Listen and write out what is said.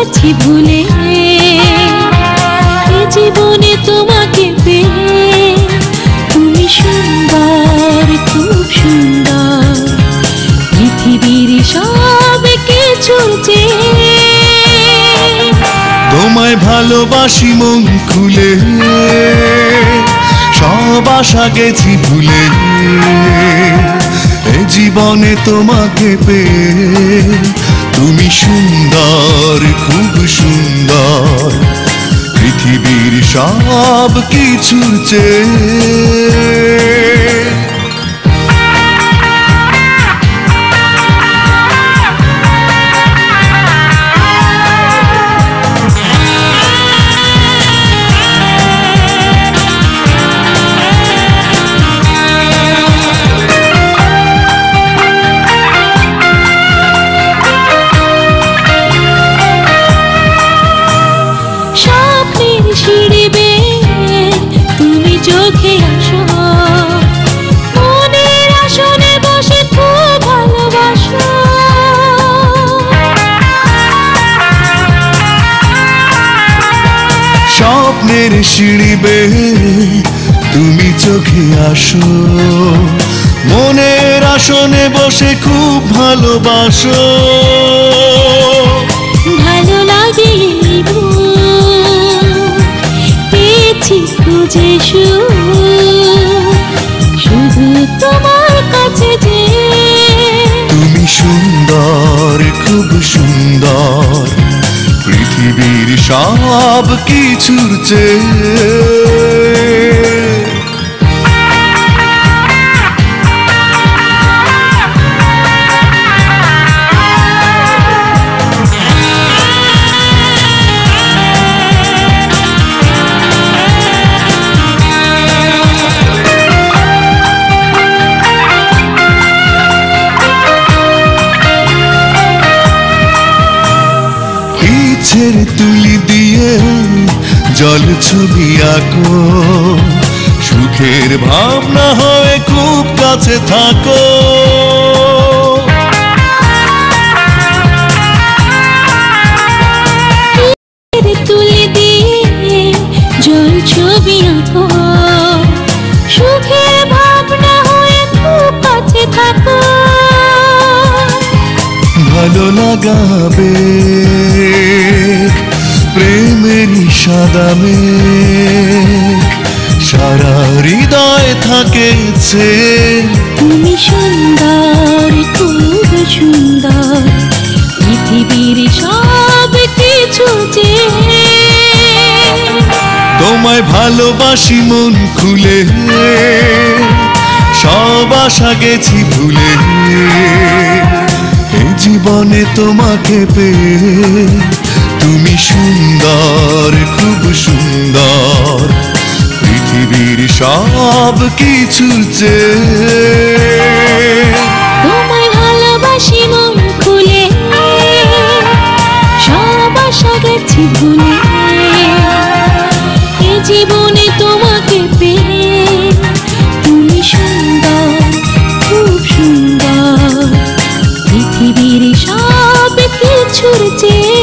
গেছি ভুলে জীবনে তোমাকে পেয়ে তুমি সুন্দর খুব সুন্দর পৃথিবীর সব কিছু চেয়ে তোমায় ভালোবাসি মন খুলে সব আশা গেছি ভুলে এ জীবনে তোমাকে পেয়ে তুমি সুন্দর খুব সুন্দর পৃথিবীর সব কিছু চেয়ে সিঁড়ি বেয়ে তুমি চোখে আসো মনের আসনে বসে খুব ভালোবাসো স্বপ্নের সিঁড়ি বেয়ে তুমি চোখে আসো মনের আসনে বসে খুব ভালোবাসো ভালো লাগে খুঁজে শুধু তোমার কাছে যে তুমি সুন্দর খুব সুন্দর পৃথিবীর সব কিছুর চেয়ে তুলি দিয়ে জল ছবি আঁকো সুখের ভাবনা হয়ে খুব কাছে থাকো তুলি দিয়ে জল ছবি আঁকো সুখের ভাবনা হয়ে খুব কাছে থাকো ভালো লাগাবে প্রেমেরই সাদা মেঘ সারা হৃদয় থাকেছে তুমি সুন্দর খুব সুন্দর পৃথিবীর সব কিছু চেয়ে তোমায় ভালোবাসি মন খুলে সব আশা গেছি ভুলে এই জীবনে তোমাকে পেয়ে তুমি সুন্দর খুব সুন্দর পৃথিবীর সব কিছু চেয়ে তোমায় ভালোবাসি মন খুলে সব আশা গেছি ভুলে এই জীবনে তোমাকে পেয়ে তুমি সুন্দর খুব সুন্দর পৃথিবীর সব কিছুর চেয়ে